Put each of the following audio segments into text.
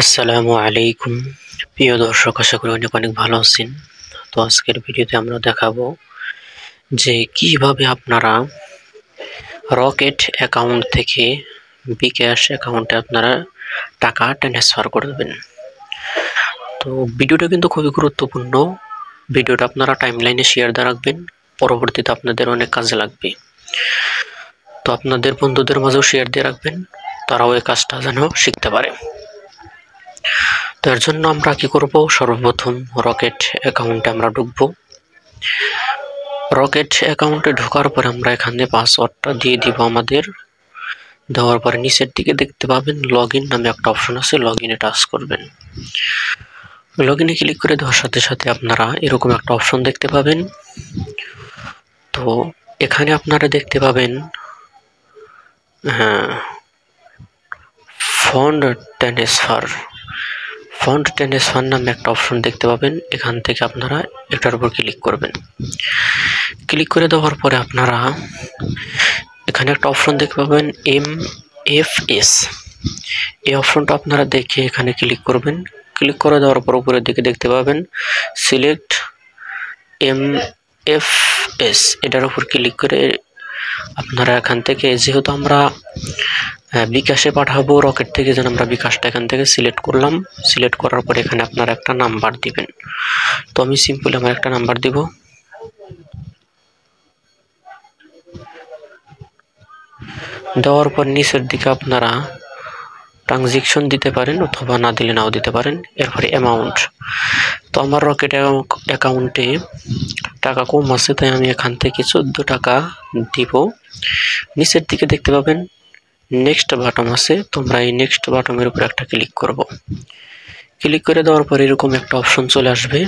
আসসালামু আলাইকুম প্রিয় দর্শক, আশা করি অনেক অনেক ভালো আছেন। তো আজকের ভিডিওতে আমরা দেখাবো যে কিভাবে আপনারা রকেট অ্যাকাউন্ট থেকে বিকাশ অ্যাকাউন্টে আপনারা টাকা ট্রান্সফার করবেন। তো ভিডিওটা কিন্তু খুবই গুরুত্বপূর্ণ। ভিডিওটা আপনারা টাইমলাইনে শেয়ার দিয়ে রাখবেন, পরবর্তীতে আপনাদের অনেক কাজে লাগবে। তো আপনাদের বন্ধুদের মাঝেও শেয়ার দিয়ে রাখবেন, তারাও এই কাজটা যেন শিখতে পারে। তার জন্য আমরা কি করব, সর্বপ্রথম রকেট অ্যাকাউন্টে আমরা ঢুকবো। রকেট অ্যাকাউন্টে ঢোকার পর আমরা এখানে পাসওয়ার্ডটা দিয়ে দিব আমাদের। দেওয়ার পরে নিচের দিকে দেখতে পাবেন লগইন নামে একটা অপশন আছে, লগইনে টাচ করবেন। লগইনে ক্লিক করে দেওয়ার সাথে সাথে আপনারা এরকম একটা অপশন দেখতে পাবেন। তো এখানে আপনারা দেখতে পাবেন ফান্ড ট্রান্সফার নামে একটা অপশন দেখতে পাবেন। এখান থেকে আপনারা এটার উপর ক্লিক করবেন। ক্লিক করে দেওয়ার পরে আপনারা এখানে একটা অপশন দেখতে পাবেন MFS। এই অপশনটা আপনারা দেখে এখানে ক্লিক করবেন। ক্লিক করে দেওয়ার পর উপরের দিকে দেখতে পাবেন সিলেক্ট MFS, এটার উপর ক্লিক করে আপনারা এখান থেকে, যেহেতু আমরা বিকাশে পাঠাবো রকেট থেকে, যেন আমরা বিকাশটা এখান থেকে সিলেক্ট করলাম। সিলেক্ট করার পরে এখানে আপনারা একটা নাম্বার দিবেন। তো আমি সিম্পলি আমার একটা নাম্বার দিব। দেওয়ার পর নিচের দিকে আপনারা ট্রানজ্যাকশন দিতে পারেন, অথবা না দিলে নাও দিতে পারেন। এরপরে অ্যামাউন্ট, তো আমার রকেট অ্যাকাউন্টে টাকা কম আছে, তাই আমি এখান থেকে 14 টাকা দিব। নিচের দিকে দেখতে পাবেন নেক্সট বাটন আছে, তোমরা এই নেক্সট বাটনের উপর একটা ক্লিক করব। ক্লিক করে দেওয়ার পর এরকম একটা অপশন চলে আসবে।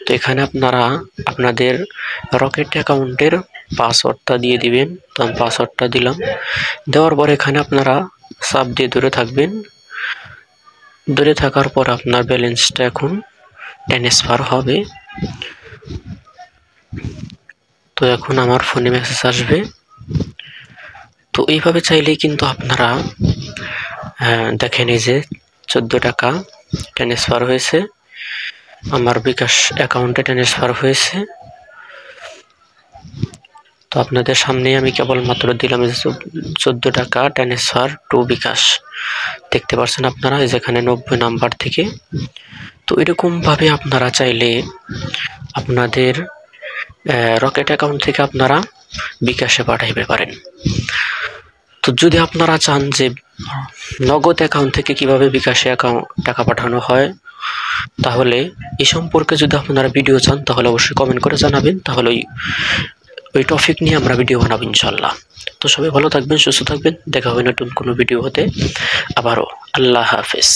তো এখানে আপনারা আপনাদের রকেট অ্যাকাউন্টের পাসওয়ার্ডটা দিয়ে দিবেন। তো আমি পাসওয়ার্ডটা দিলাম। দেওয়ার পর এখানে আপনারা চাপ দিয়ে ধরে থাকবেন। ধরে থাকার পর আপনার ব্যালেন্সটা এখন ট্রান্সফার হবে। তো এখন আমার ফোনে মেসেজ আসবে। তো এইভাবে চাইলেই কিন্তু আপনারা দেখেন, এই যে 14 টাকা ট্রান্সফার হয়েছে, আমার বিকাশ অ্যাকাউন্টে ট্রান্সফার হয়েছে। তো আপনাদের সামনে আমি কেবলমাত্র দিলাম যে 14 টাকা ট্রান্সফার টু বিকাশ। দেখতে পাচ্ছেন আপনারা, যেখানে 90 নাম্বার থেকে। তো এরকমভাবে আপনারা চাইলে আপনাদের রকেট অ্যাকাউন্ট থেকে আপনারা বিকাশে পাঠাইতে পারেন। তো যদি আপনারা চান যে নগদ অ্যাকাউন্ট থেকে কিভাবে বিকাশে টাকা পাঠানো হয়, তাহলে এই সম্পর্কে যদি আপনারা ভিডিও চান, তাহলে অবশ্যই কমেন্ট করে জানাবেন। তাহলে ওই টপিক নিয়ে আমরা ভিডিও বানাবো ইনশাল্লাহ। তো সবাই ভালো থাকবেন, সুস্থ থাকবেন। দেখা হবে নতুন কোনো ভিডিও হতে। আবারও আল্লাহ হাফেজ।